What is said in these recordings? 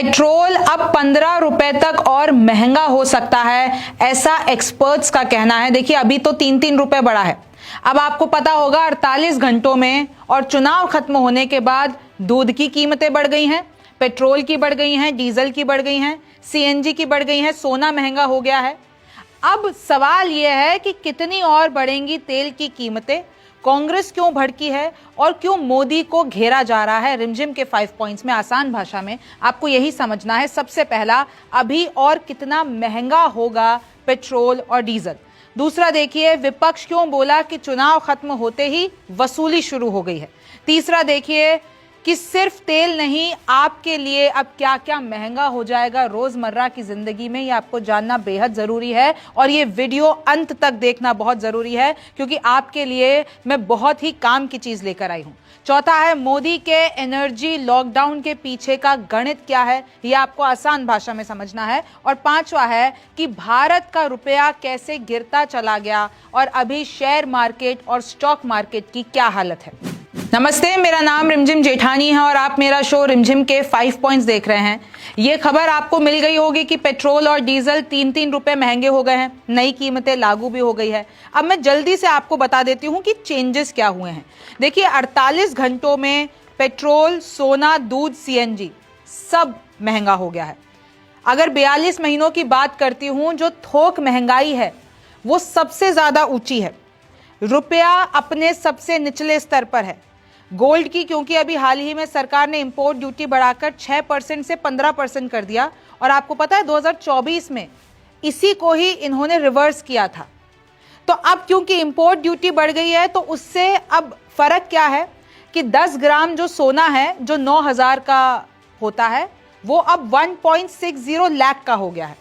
Petrol अब 15 रुपए तक और महंगा हो सकता है, ऐसा एक्सपर्ट्स का कहना है। देखिए अभी तो 3-3 रुपए बढ़ा है। अब आपको पता होगा 48 घंटों में और चुनाव खत्म होने के बाद दूध की कीमतें बढ़ गई हैं, पेट्रोल की बढ़ गई हैं, डीजल की बढ़ गई हैं, सीएनजी की बढ़ गई हैं, सोना महंगा हो गया है। अब सवाल यह है कि कितनी और बढ़ेंगी तेल की कीमतें, कांग्रेस क्यों भड़की है और क्यों मोदी को घेरा जा रहा है। रिमझिम के 5 पॉइंट्स में आसान भाषा में आपको यही समझना है। सबसे पहला, अभी और कितना महंगा होगा पेट्रोल और डीजल। दूसरा देखिए, विपक्ष क्यों बोला कि चुनाव खत्म होते ही वसूली शुरू हो गई है। तीसरा देखिए कि सिर्फ तेल नहीं, आपके लिए अब क्या क्या महंगा हो जाएगा रोजमर्रा की जिंदगी में, ये आपको जानना बेहद जरूरी है और ये वीडियो अंत तक देखना बहुत जरूरी है क्योंकि आपके लिए मैं बहुत ही काम की चीज लेकर आई हूं। चौथा है, मोदी के एनर्जी लॉकडाउन के पीछे का गणित क्या है, ये आपको आसान भाषा में समझना है। और पांचवा है कि भारत का रुपया कैसे गिरता चला गया और अभी शेयर मार्केट और स्टॉक मार्केट की क्या हालत है। नमस्ते, मेरा नाम रिमझिम जेठानी है और आप मेरा शो रिमझिम के 5 पॉइंट्स देख रहे हैं। ये खबर आपको मिल गई होगी कि पेट्रोल और डीजल 3-3 रुपए महंगे हो गए हैं, नई कीमतें लागू भी हो गई है। अब मैं जल्दी से आपको बता देती हूं कि चेंजेस क्या हुए हैं। देखिए 48 घंटों में पेट्रोल, सोना, दूध, सीएनजी सब महंगा हो गया है। अगर 42 महीनों की बात करती हूं, जो थोक महंगाई है वो सबसे ज्यादा ऊंची है। रुपया अपने सबसे निचले स्तर पर है। गोल्ड की, क्योंकि अभी हाल ही में सरकार ने इंपोर्ट ड्यूटी बढ़ाकर 6% से 15% कर दिया और आपको पता है 2024 में इसी को ही इन्होंने रिवर्स किया था। तो अब क्योंकि इंपोर्ट ड्यूटी बढ़ गई है तो उससे अब फर्क क्या है कि 10 ग्राम जो सोना है जो 9,000 का होता है वो अब 1.60 लाख का हो गया है।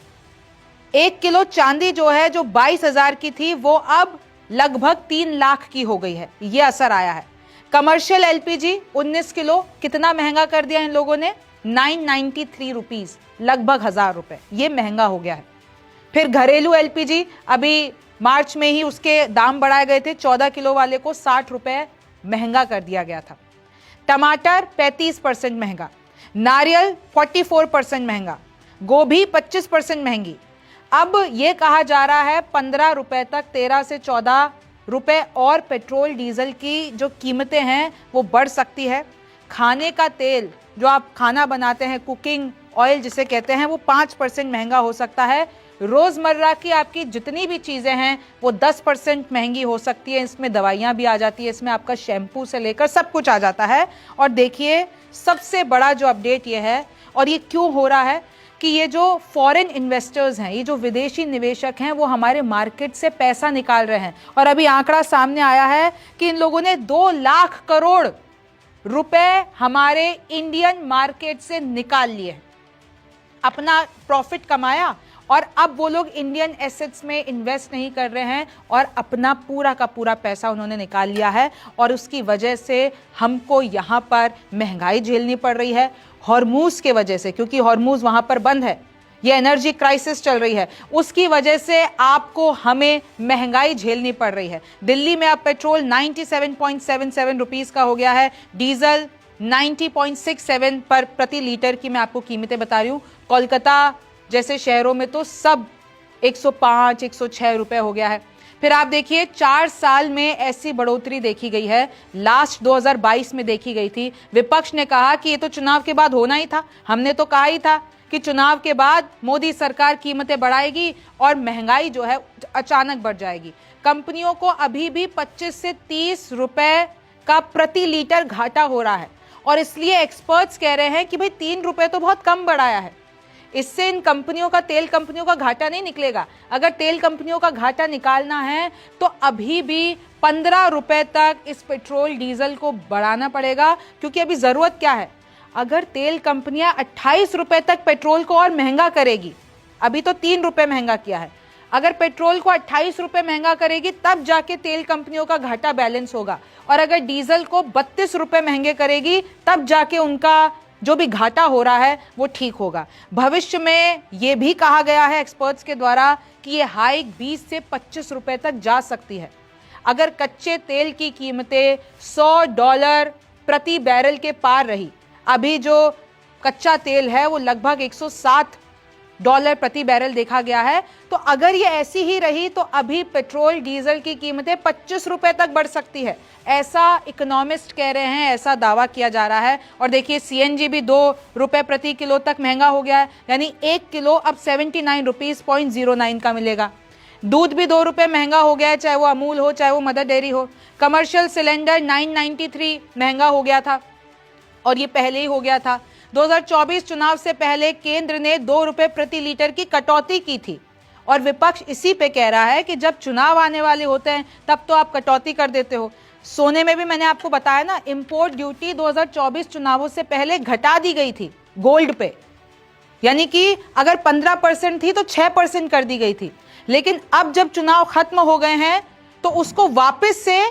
1 किलो चांदी जो है जो 22,000 की थी वो अब लगभग 3 लाख की हो गई है। ये असर आया है। कमर्शियल एलपीजी 19 किलो कितना महंगा कर दिया इन लोगों ने, 993 रुपीज, लगभग 1,000 रुपए, ये महंगा हो गया है। फिर घरेलू एलपीजी अभी मार्च में ही उसके दाम बढ़ाए गए थे, 14 किलो वाले को 60 रुपए महंगा कर दिया गया था। टमाटर 35% महंगा, नारियल 44% महंगा, गोभी 25% महंगी। अब यह कहा जा रहा है 15 रुपए तक, 13 से 14 रुपए और पेट्रोल डीजल की जो कीमतें हैं वो बढ़ सकती है। खाने का तेल जो आप खाना बनाते हैं, कुकिंग ऑयल जिसे कहते हैं, वो 5% महंगा हो सकता है। रोजमर्रा की आपकी जितनी भी चीजें हैं वो 10% महंगी हो सकती है। इसमें दवाइयां भी आ जाती है, इसमें आपका शैम्पू से लेकर सब कुछ आ जाता है। और देखिए सबसे बड़ा जो अपडेट ये है, और ये क्यों हो रहा है, कि ये जो फॉरेन इन्वेस्टर्स हैं, ये जो विदेशी निवेशक हैं, वो हमारे मार्केट से पैसा निकाल रहे हैं। और अभी आंकड़ा सामने आया है कि इन लोगों ने 2 लाख करोड़ रुपए हमारे इंडियन मार्केट से निकाल लिए, अपना प्रॉफिट कमाया और अब वो लोग इंडियन एसेट्स में इन्वेस्ट नहीं कर रहे हैं और अपना पूरा का पूरा पैसा उन्होंने निकाल लिया है। और उसकी वजह से हमको यहाँ पर महंगाई झेलनी पड़ रही है, हॉर्मूज के वजह से, क्योंकि हॉर्मूज वहाँ पर बंद है, ये एनर्जी क्राइसिस चल रही है, उसकी वजह से आपको हमें महंगाई झेलनी पड़ रही है। दिल्ली में अब पेट्रोल 97.77 रुपीस का हो गया है, डीजल 90.67 पर प्रति लीटर की मैं आपको कीमतें बता रही हूँ। कोलकाता जैसे शहरों में तो सब 105, 106 रुपए हो गया है। फिर आप देखिए 4 साल में ऐसी बढ़ोतरी देखी गई है, लास्ट 2022 में देखी गई थी। विपक्ष ने कहा कि ये तो चुनाव के बाद होना ही था, हमने तो कहा ही था कि चुनाव के बाद मोदी सरकार कीमतें बढ़ाएगी और महंगाई जो है अचानक बढ़ जाएगी। कंपनियों को अभी भी 25 से 30 रुपए का प्रति लीटर घाटा हो रहा है और इसलिए एक्सपर्ट्स कह रहे हैं कि भाई 3 रुपए तो बहुत कम बढ़ाया है, इससे इन कंपनियों का, तेल कंपनियों का घाटा नहीं निकलेगा। अगर तेल कंपनियों का घाटा निकालना है तो अभी भी 15 रुपए तक इस पेट्रोल डीजल को बढ़ाना पड़ेगा, क्योंकि अभी जरूरत क्या है, अगर तेल कंपनियां 28 रुपए तक पेट्रोल को और महंगा करेगी, अभी तो 3 रुपए महंगा किया है, अगर पेट्रोल को 28 रुपए महंगा करेगी तब जाके तेल कंपनियों का घाटा बैलेंस होगा, और अगर डीजल को 32 रुपए महंगे करेगी तब जाके उनका जो भी घाटा हो रहा है वो ठीक होगा। भविष्य में ये भी कहा गया है एक्सपर्ट्स के द्वारा कि ये हाइक 20 से 25 रुपए तक जा सकती है। अगर कच्चे तेल की कीमतें $100 प्रति बैरल के पार रही, अभी जो कच्चा तेल है वो लगभग $107 प्रति बैरल देखा गया है। तो अगर ये ऐसी ही रही तो अभी पेट्रोल डीजल की कीमतें 25 रुपए तक बढ़ सकती है, ऐसा इकोनॉमिस्ट कह रहे हैं, ऐसा दावा किया जा रहा है। और देखिए सीएनजी भी 2 रुपए प्रति किलो तक महंगा हो गया है, यानी 1 किलो अब 79 रुपीज 0.09 का मिलेगा। दूध भी 2 रुपए महंगा हो गया है, चाहे वो अमूल हो चाहे वो मदर डेयरी हो। कमर्शियल सिलेंडर 993 महंगा हो गया था और ये पहले ही हो गया था। 2024 चुनाव से पहले केंद्र ने 2 रुपए प्रति लीटर की कटौती की थी और विपक्ष इसी पे कह रहा है कि जब चुनाव आने वाले होते हैं तब तो आप कटौती कर देते हो। सोने में भी मैंने आपको बताया ना, इंपोर्ट ड्यूटी 2024 चुनावों से पहले घटा दी गई थी गोल्ड पे, यानी कि अगर 15% थी तो 6% कर दी गई थी। लेकिन अब जब चुनाव खत्म हो गए हैं तो उसको वापस से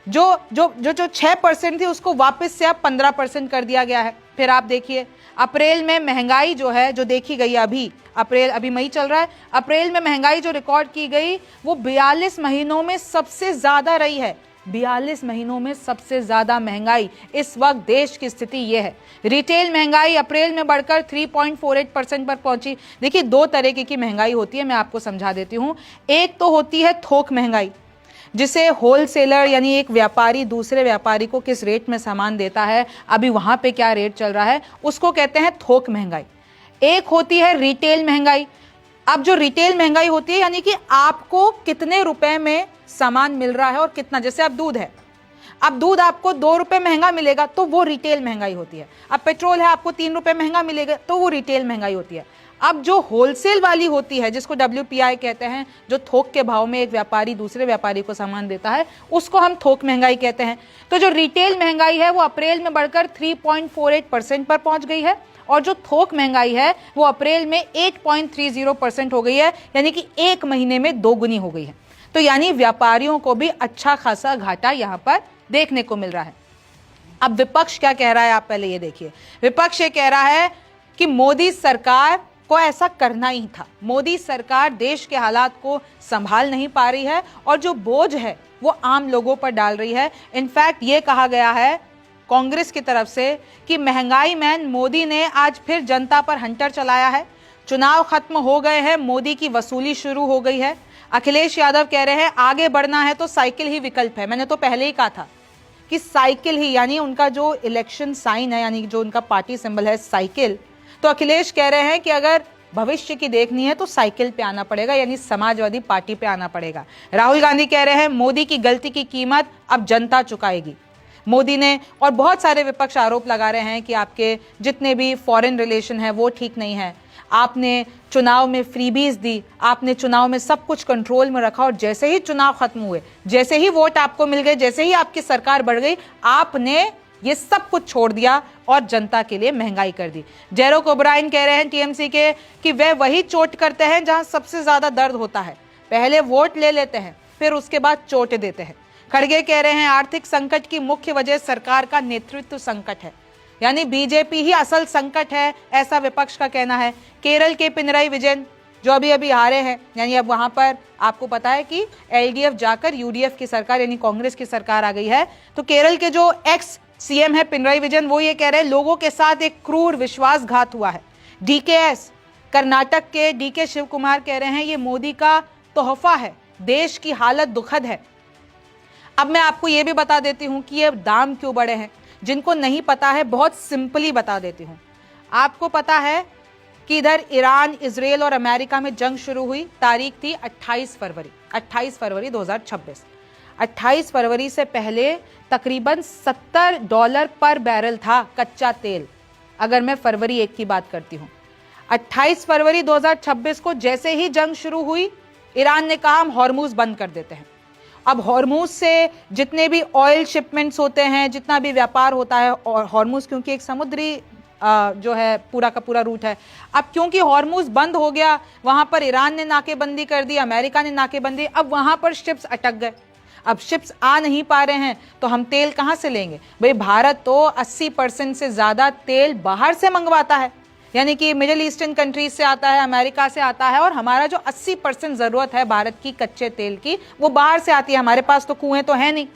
जो 6% थी उसको वापस से अब 15% कर दिया गया है। फिर आप देखिए अप्रैल में महंगाई जो है, जो देखी गई अभी मई चल रहा है, अप्रैल में महंगाई जो रिकॉर्ड की गई वो 42 महीनों में सबसे ज्यादा रही है। 42 महीनों में सबसे ज्यादा महंगाई इस वक्त देश की स्थिति ये है। रिटेल महंगाई अप्रैल में बढ़कर 3.48% पर पहुंची। देखिए 2 तरीके की महंगाई होती है, मैं आपको समझा देती हूं। एक तो होती है थोक महंगाई, जिसे होलसेलर यानी एक व्यापारी दूसरे व्यापारी को किस रेट में सामान देता है, अभी वहां पे क्या रेट चल रहा है, उसको कहते हैं थोक महंगाई। एक होती है रिटेल महंगाई। अब जो रिटेल महंगाई होती है यानी कि आपको कितने रुपए में सामान मिल रहा है और कितना, जैसे अब दूध है, अब दूध आपको 2 रुपए महंगा मिलेगा तो वो रिटेल महंगाई होती है। अब पेट्रोल है आपको 3 रुपए महंगा मिलेगा तो वो रिटेल महंगाई होती है। अब जो होलसेल वाली होती है जिसको WPI कहते हैं, जो थोक के भाव में एक व्यापारी दूसरे व्यापारी को सामान देता है, उसको हम थोक महंगाई कहते हैं। तो जो रिटेल महंगाई है वो अप्रैल में बढ़कर 3.48% पर पहुंच गई है और जो थोक महंगाई है वो अप्रैल में 8.30% हो गई है, यानी कि 1 महीने में 2 गुनी हो गई है। तो यानी व्यापारियों को भी अच्छा खासा घाटा यहां पर देखने को मिल रहा है। अब विपक्ष क्या कह रहा है, आप पहले ये देखिए। विपक्ष ये कह रहा है कि मोदी सरकार को ऐसा करना ही था, मोदी सरकार देश के हालात को संभाल नहीं पा रही है और जो बोझ है वो आम लोगों पर डाल रही है। इनफैक्ट ये कहा गया है कांग्रेस की तरफ से कि महंगाई मैन मोदी ने आज फिर जनता पर हंटर चलाया है। चुनाव खत्म हो गए हैं, मोदी की वसूली शुरू हो गई है। अखिलेश यादव कह रहे हैं आगे बढ़ना है तो साइकिल ही विकल्प है। मैंने तो पहले ही कहा था कि साइकिल ही, यानी उनका जो इलेक्शन साइन है, यानी जो उनका पार्टी सिंबल है साइकिल, तो अखिलेश कह रहे हैं कि अगर भविष्य की देखनी है तो साइकिल पे आना पड़ेगा, यानी समाजवादी पार्टी पे आना पड़ेगा। राहुल गांधी कह रहे हैं मोदी की गलती की कीमत अब जनता चुकाएगी। मोदी ने, और बहुत सारे विपक्ष आरोप लगा रहे हैं कि आपके जितने भी फॉरेन रिलेशन है वो ठीक नहीं है, आपने चुनाव में फ्रीबीज दी, आपने चुनाव में सब कुछ कंट्रोल में रखा और जैसे ही चुनाव खत्म हुए, जैसे ही वोट आपको मिल गए, जैसे ही आपकी सरकार बढ़ गई, आपने ये सब कुछ छोड़ दिया और जनता के लिए महंगाई कर दी। जेरोक ओब्रायन कह रहे हैं टीएमसी के कि वे वही चोट करते हैं जहां सबसे ज्यादा दर्द होता है, पहले वोट ले लेते हैं फिर उसके बाद चोट देते हैं। खड़गे कह रहे हैं आर्थिक संकट की मुख्य वजह सरकार का नेतृत्व संकट है, यानी बीजेपी ही असल संकट है, ऐसा विपक्ष का कहना है। केरल के पिनराई विजयन जो अभी हारे हैं, यानी अब वहां पर आपको पता है कि एलडीएफ जाकर यूडीएफ की सरकार यानी कांग्रेस की सरकार आ गई है। तो केरल के जो एक्स सीएम है पिनराई विजयन, वो ये कह रहे हैं लोगों के साथ एक क्रूर विश्वासघात हुआ है। डीकेएस कर्नाटक के डीके शिव कुमार कह रहे हैं ये मोदी का तोहफा है, देश की हालत दुखद है। अब मैं आपको ये भी बता देती हूं कि ये दाम क्यों बढ़े हैं, जिनको नहीं पता है बहुत सिंपली बता देती हूं। आपको पता है कि इधर ईरान, इजराइल और अमेरिका में जंग शुरू हुई, तारीख थी 28 फरवरी 2026। 28 फरवरी से पहले तकरीबन $70 पर बैरल था कच्चा तेल, अगर मैं फरवरी 1 की बात करती हूं। 28 फरवरी 2026 को जैसे ही जंग शुरू हुई, ईरान ने कहा हम हॉर्मुज बंद कर देते हैं। अब हॉर्मुज से जितने भी ऑयल शिपमेंट्स होते हैं, जितना भी व्यापार होता है, और हॉर्मुज क्योंकि एक समुद्री जो है पूरा का पूरा रूट है, अब क्योंकि हॉर्मुज बंद हो गया, वहां पर ईरान ने नाकेबंदी कर दी, अमेरिका ने नाकेबंदी, अब वहां पर शिप्स अटक गए। अब शिप्स आ नहीं पा रहे हैं तो हम तेल कहां से लेंगे भाई? भारत तो 80% से ज्यादा तेल बाहर से मंगवाता है, यानी कि मिडिल ईस्टर्न कंट्रीज से आता है, अमेरिका से आता है, और हमारा जो 80% जरूरत है भारत की कच्चे तेल की वो बाहर से आती है, हमारे पास तो कुएं तो है नहीं।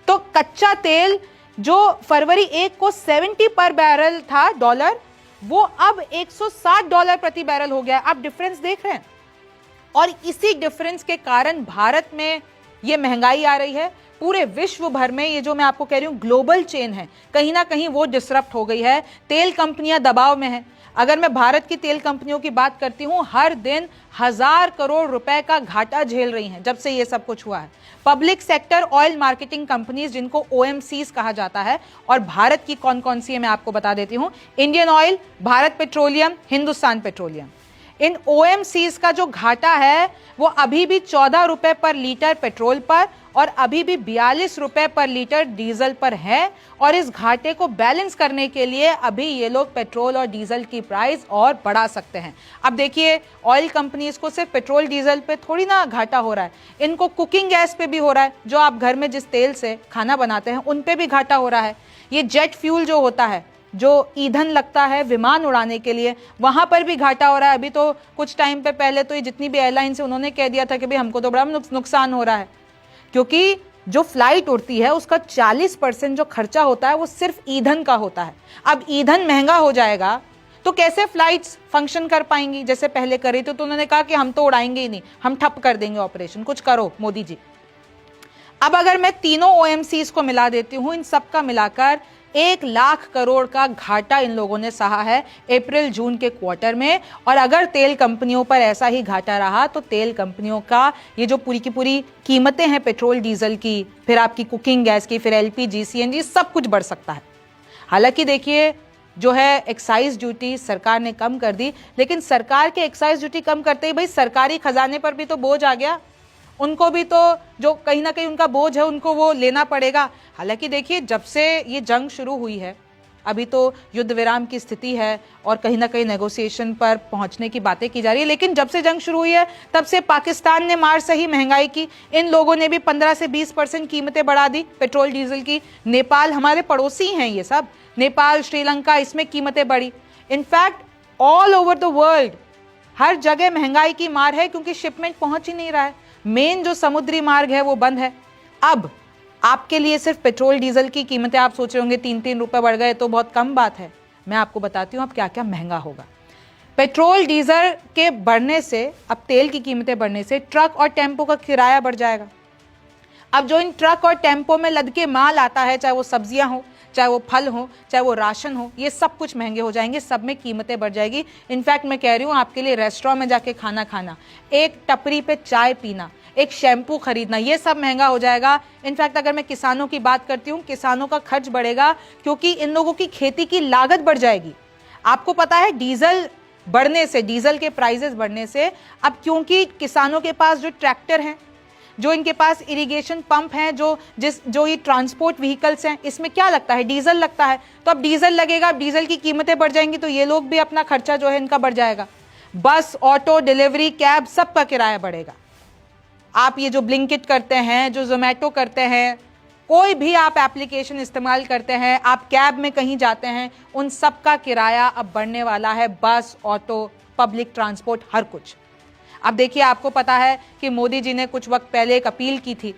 तो कच्चा तेल जो फरवरी 1 को 70 पर बैरल था डॉलर, वो अब $160 प्रति बैरल हो गया है। आप डिफरेंस देख रहे हैं, और इसी डिफरेंस के कारण भारत में ये महंगाई आ रही है। पूरे विश्व भर में ये जो मैं आपको कह रही हूं ग्लोबल चेन है, कहीं ना कहीं वो डिसरप्ट हो गई है। तेल कंपनियां दबाव में हैं। अगर मैं भारत की तेल कंपनियों की बात करती हूं, हर दिन 1000 करोड़ रुपए का घाटा झेल रही हैं जब से ये सब कुछ हुआ है। Public sector oil marketing companies, जिनको OMCs कहा जाता है, और भारत की कौन कौन सी है मैं आपको बता देती हूं। Indian Oil, Bharat Petroleum, Hindustan Petroleum. इन OMCs का जो घाटा है वो अभी भी 14 रुपए पर लीटर पेट्रोल पर और अभी भी 42 रुपए पर लीटर डीजल पर है। और इस घाटे को बैलेंस करने के लिए अभी ये लोग पेट्रोल और डीजल की प्राइस और बढ़ा सकते हैं। अब देखिए, ऑयल कंपनीज को सिर्फ पेट्रोल डीजल पे थोड़ी ना घाटा हो रहा है, इनको कुकिंग गैस पे भी हो रहा है। जो आप घर में जिस तेल से खाना बनाते हैं उन पे भी घाटा हो रहा है। ये जेट फ्यूल जो होता है, जो ईंधन लगता है विमान उड़ाने के लिए, वहां पर भी घाटा हो रहा है। अभी तो कुछ टाइम पे पहले तो ये जितनी भी एयरलाइंस है उन्होंने कह दिया था कि भाई हमको तो बड़ा नुकसान हो रहा है, क्योंकि जो फ्लाइट उड़ती है उसका 40% जो खर्चा होता है वो सिर्फ ईंधन का होता है। अब ईंधन महंगा हो जाएगा तो कैसे फ्लाइट्स फंक्शन कर पाएंगी जैसे पहले कर रही थी। तो उन्होंने कहा कि हम तो उड़ाएंगे ही नहीं, हम ठप कर देंगे ऑपरेशन, कुछ करो मोदी जी। अब अगर मैं तीनों OMCs को मिला देती हूं, इन सब का मिलाकर 1 लाख करोड़ का घाटा इन लोगों ने सहा है अप्रैल जून के क्वार्टर में। और अगर तेल कंपनियों पर ऐसा ही घाटा रहा तो तेल कंपनियों का ये जो पूरी की पूरी कीमतें हैं पेट्रोल डीजल की, फिर आपकी कुकिंग गैस की, फिर LPG CNG, सब कुछ बढ़ सकता है। हालांकि देखिए, जो है एक्साइज ड्यूटी सरकार ने कम कर दी, लेकिन सरकार के एक्साइज ड्यूटी कम करते ही भाई सरकारी खजाने पर भी तो बोझ आ गया। उनको भी तो जो कहीं ना कहीं उनका बोझ है उनको वो लेना पड़ेगा। हालांकि देखिए, जब से ये जंग शुरू हुई है, अभी तो युद्ध विराम की स्थिति है और कहीं ना कहीं नेगोशिएशन पर पहुंचने की बातें की जा रही है, लेकिन जब से जंग शुरू हुई है तब से पाकिस्तान ने मार सही महंगाई की। इन लोगों ने भी 15 से 20% कीमतें बढ़ा दी पेट्रोल डीजल की। नेपाल, हमारे पड़ोसी हैं ये सब, नेपाल, श्रीलंका, इसमें कीमतें बढ़ी। In fact all over the world हर जगह महंगाई की मार है, क्योंकि शिपमेंट पहुंच ही नहीं रहा है। मेन जो समुद्री मार्ग है वो बंद है। अब आपके लिए सिर्फ पेट्रोल डीजल की कीमतें आप सोच रहे होंगे 3-3 रुपए बढ़ गए तो बहुत कम बात है। मैं आपको बताती हूँ अब क्या क्या महंगा होगा। पेट्रोल डीजल के बढ़ने से, अब तेल की कीमतें बढ़ने से ट्रक और टेम्पो का किराया बढ़ जाएगा। अब जो इन ट्रक और टेम्पो में लद के माल आता है, चाहे वो सब्जियां हो, चाहे वो फल हो, चाहे वो राशन हो, ये सब कुछ महंगे हो जाएंगे, सब में कीमतें बढ़ जाएगी। इनफैक्ट मैं कह रही हूँ, आपके लिए रेस्टोरेंट में जाके खाना खाना, एक टपरी पे चाय पीना, एक शैम्पू खरीदना, ये सब महंगा हो जाएगा। इनफैक्ट अगर मैं किसानों की बात करती हूँ, किसानों का खर्च बढ़ेगा, क्योंकि इन लोगों की खेती की लागत बढ़ जाएगी। आपको पता है, डीजल बढ़ने से, डीजल के प्राइसेस बढ़ने से, अब क्योंकि किसानों के पास जो ट्रैक्टर हैं, जो इनके पास इरिगेशन पंप हैं, जो ये ट्रांसपोर्ट व्हीकल्स हैं, इसमें क्या लगता है, डीजल लगता है। तो अब डीजल लगेगा, अब डीजल की कीमतें बढ़ जाएंगी तो ये लोग भी अपना खर्चा जो है इनका बढ़ जाएगा। बस, ऑटो, डिलीवरी, कैब, सबका किराया बढ़ेगा। आप ये जो ब्लिंकिट करते हैं, जो जोमेटो करते हैं, कोई भी आप एप्लीकेशन इस्तेमाल करते हैं, आप कैब में कहीं जाते हैं, उन सब का किराया अब बढ़ने वाला है। बस, ऑटो, पब्लिक ट्रांसपोर्ट, हर कुछ। अब देखिए, आपको पता है कि मोदी जी ने कुछ वक्त पहले एक अपील की थी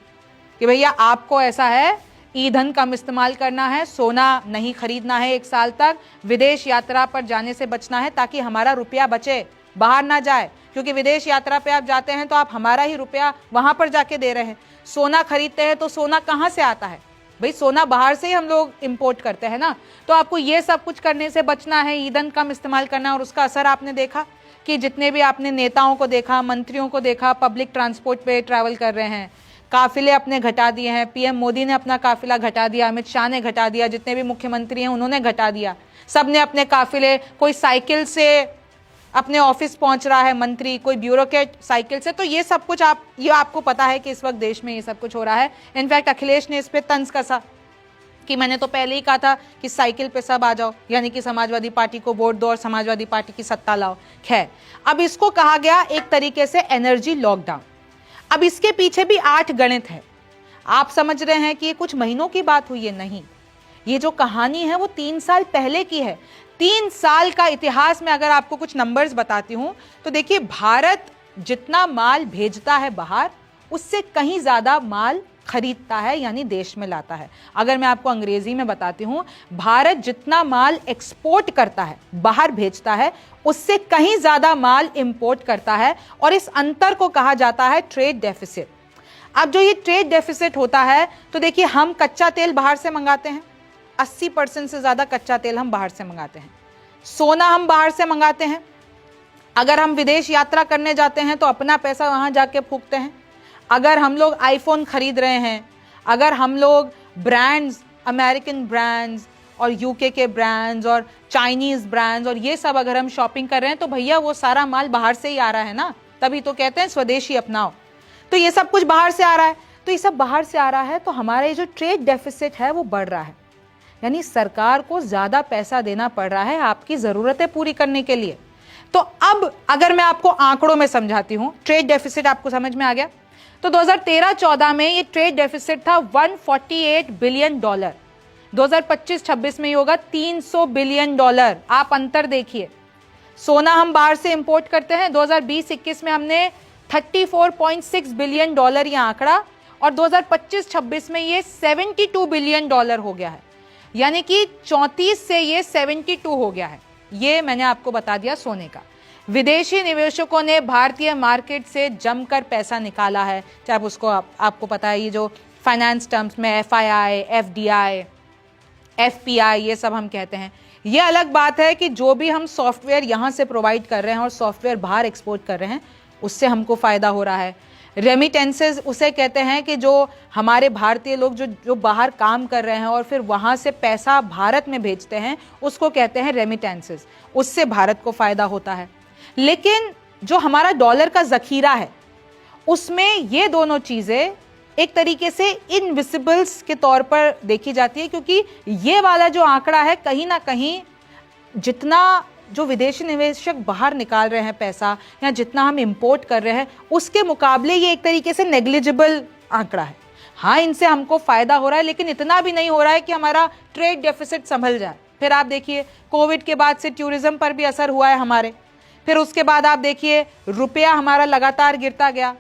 कि भैया आपको ऐसा है, ईंधन कम इस्तेमाल करना है, सोना नहीं खरीदना है 1 साल तक, विदेश यात्रा पर जाने से बचना है ताकि हमारा रुपया बचे, बाहर ना जाए, क्योंकि विदेश यात्रा पे आप जाते हैं तो आप हमारा ही रुपया वहां पर जाके दे रहे हैं। सोना खरीदते हैं तो सोना कहाँ से आता है भाई, सोना बाहर से ही हम लोग इंपोर्ट करते हैं ना। तो आपको ये सब कुछ करने से बचना है, ईंधन कम इस्तेमाल करना। और उसका असर आपने देखा कि जितने भी आपने नेताओं को देखा, मंत्रियों को देखा, पब्लिक ट्रांसपोर्ट पे ट्रैवल कर रहे हैं, काफिले अपने घटा दिए हैं। पीएम मोदी ने अपना काफिला घटा दिया, अमित शाह ने घटा दिया, जितने भी मुख्यमंत्री हैं उन्होंने घटा दिया। सब ने अपने काफिले, कोई साइकिल से अपने ऑफिस पहुंच रहा है मंत्री, कोई ब्यूरोक्रेट साइकिल से। तो ये सब कुछ ये आपको पता है कि इस वक्त देश में ये सब कुछ हो रहा है। इनफैक्ट अखिलेश ने इस पे तंज कसा कि मैंने तो पहले ही कहा था कि साइकिल पे सब आ जाओ, यानी कि समाजवादी पार्टी को वोट दो और समाजवादी पार्टी की सत्ता लाओ। खैर, अब इसको कहा गया एक तरीके से एनर्जी लॉकडाउन। अब इसके पीछे भी 8 गणित है। आप समझ रहे हैं कि ये कुछ महीनों की बात हुई है, नहीं, ये जो कहानी है वो 3 साल पहले की है। 3 साल का इतिहास में अगर आपको कुछ नंबर्स बताती हूं तो देखिए, भारत जितना माल भेजता है बाहर, उससे कहीं ज्यादा माल खरीदता है यानी देश में लाता है। अगर मैं आपको अंग्रेजी में बताती हूं, भारत जितना माल एक्सपोर्ट करता है, बाहर भेजता है, उससे कहीं ज्यादा माल इंपोर्ट करता है और इस अंतर को कहा जाता है ट्रेड डेफिसिट। अब जो ये ट्रेड डेफिसिट होता है, तो देखिए हम कच्चा तेल बाहर से मंगाते हैं, 80% से ज्यादा कच्चा तेल हम बाहर से मंगाते हैं, सोना हम बाहर से मंगाते हैं, अगर हम विदेश यात्रा करने जाते हैं तो अपना पैसा वहां जाके फूकते हैं, अगर हम लोग आईफोन खरीद रहे हैं, अगर हम लोग ब्रांड्स, अमेरिकन ब्रांड्स और यूके के ब्रांड्स और चाइनीज ब्रांड्स और ये सब अगर हम शॉपिंग कर रहे हैं, तो भैया वो सारा माल बाहर से ही आ रहा है ना, तभी तो कहते हैं स्वदेशी अपनाओ। तो ये सब कुछ बाहर से आ रहा है, तो ये सब बाहर से आ रहा है, तो हमारा ये जो ट्रेड डेफिसिट है वो बढ़ रहा है, यानी सरकार को ज्यादा पैसा देना पड़ रहा है आपकी जरूरतें पूरी करने के लिए। तो अब अगर मैं आपको आंकड़ों में समझाती हूं, ट्रेड डेफिसिट आपको समझ में आ गया, तो 2013-14 में ये ट्रेड डेफिसिट था $148 बिलियन, 2025-26 में ये होगा $300 बिलियन। आप अंतर देखिए, सोना हम बाहर से इंपोर्ट करते हैं, 2020-21 में हमने $34.6 बिलियन ये आंकड़ा, और 2025-26 में ये $72 बिलियन हो गया है, यानी कि 34 से ये 72 हो गया है। ये मैंने आपको बता दिया सोने का। विदेशी निवेशकों ने भारतीय मार्केट से जमकर पैसा निकाला है, चाहे उसको आपको पता है, ये जो फाइनेंस टर्म्स में FII, FDI, FPI ये सब हम कहते हैं। ये अलग बात है कि जो भी हम सॉफ्टवेयर यहाँ से प्रोवाइड कर रहे हैं और सॉफ्टवेयर बाहर एक्सपोर्ट कर रहे हैं, उससे हमको फ़ायदा हो रहा है। रेमिटेंसेस उसे कहते हैं कि जो हमारे भारतीय लोग जो बाहर काम कर रहे हैं और फिर वहाँ से पैसा भारत में भेजते हैं, उसको कहते हैं रेमिटेंसेस, उससे भारत को फ़ायदा होता है। लेकिन जो हमारा डॉलर का ज़खीरा है, उसमें ये दोनों चीज़ें एक तरीके से इनविजिबल्स के तौर पर देखी जाती है, क्योंकि ये वाला जो आंकड़ा है, कहीं ना कहीं जितना जो विदेशी निवेशक बाहर निकाल रहे हैं पैसा या जितना हम इंपोर्ट कर रहे हैं, उसके मुकाबले ये एक तरीके से नेग्लिजिबल आंकड़ा है। हाँ, इनसे हमको फायदा हो रहा है, लेकिन इतना भी नहीं हो रहा है कि हमारा ट्रेड डेफिसिट संभल जाए। फिर आप देखिए, कोविड के बाद से टूरिज्म पर भी असर हुआ है हमारे। फिर उसके बाद आप देखिए, रुपया हमारा लगातार गिरता गया,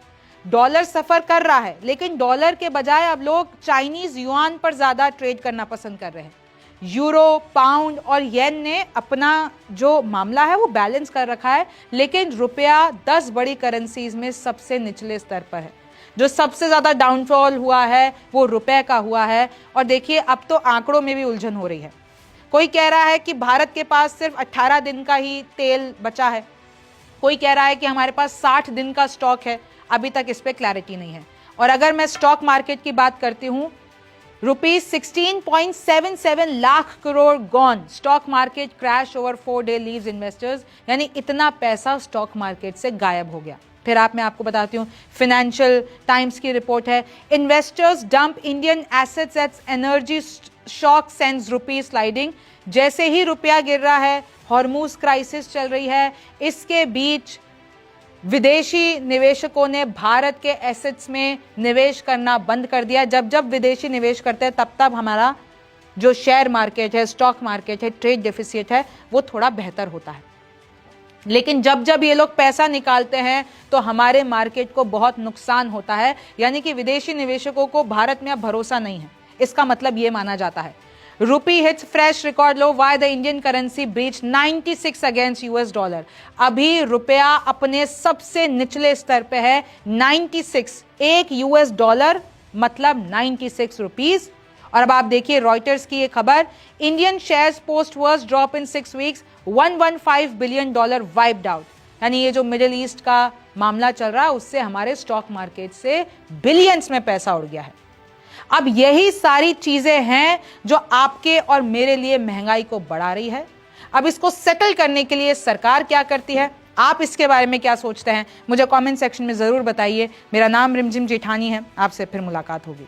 डॉलर सफर कर रहा है, लेकिन डॉलर के बजाय अब लोग चाइनीज युआन पर ज्यादा ट्रेड करना पसंद कर रहे हैं। यूरो, पाउंड और येन ने अपना जो मामला है वो बैलेंस कर रखा है, लेकिन रुपया 10 बड़ी करेंसीज में सबसे निचले स्तर पर है। जो सबसे ज्यादा डाउनफॉल हुआ है वो रुपए का हुआ है। और देखिए, अब तो आंकड़ों में भी उलझन हो रही है। कोई कह रहा है कि भारत के पास सिर्फ 18 दिन का ही तेल बचा है, कोई कह रहा है कि हमारे पास 60 दिन का स्टॉक है। अभी तक इस पे क्लैरिटी नहीं है। और अगर मैं स्टॉक मार्केट की बात करती हूं, ₹16.77 lakh crore gone. Stock market crash over 4 day leaves investors, यानी इतना पैसा स्टॉक मार्केट से गायब हो गया। फिर मैं आपको बताती हूं, फाइनेंशियल टाइम्स की रिपोर्ट है, investors dump Indian assets at energy shock sends rupee sliding. जैसे ही रुपया गिर रहा है, हॉर्मूज क्राइसिस चल रही है, इसके बीच विदेशी निवेशकों ने भारत के एसेट्स में निवेश करना बंद कर दिया। जब जब विदेशी निवेश करते हैं, तब तब हमारा जो शेयर मार्केट है, स्टॉक मार्केट है, ट्रेड डेफिसिट है, वो थोड़ा बेहतर होता है। लेकिन जब जब ये लोग पैसा निकालते हैं तो हमारे मार्केट को बहुत नुकसान होता है, यानी कि विदेशी निवेशकों को भारत में अब भरोसा नहीं है। इसका मतलब ये माना जाता है। Rupee hits fresh record low. Why the Indian currency breached 96 against US dollar. अभी रुपया अपने सबसे निचले स्तर पे है, 96। एक US डॉलर मतलब 96 रुपीस। और अब आप देखिए रॉयटर्स की ये खबर, Indian shares post worst drop in 6 weeks, $115 billion wiped out. यानी ये जो मिडिल ईस्ट का मामला चल रहा है, उससे हमारे स्टॉक मार्केट से बिलियंस में पैसा उड़ गया है। अब यही सारी चीजें हैं जो आपके और मेरे लिए महंगाई को बढ़ा रही है। अब इसको सेटल करने के लिए सरकार क्या करती है, आप इसके बारे में क्या सोचते हैं, मुझे कमेंट सेक्शन में जरूर बताइए। मेरा नाम रिमझिम जेठानी है, आपसे फिर मुलाकात होगी।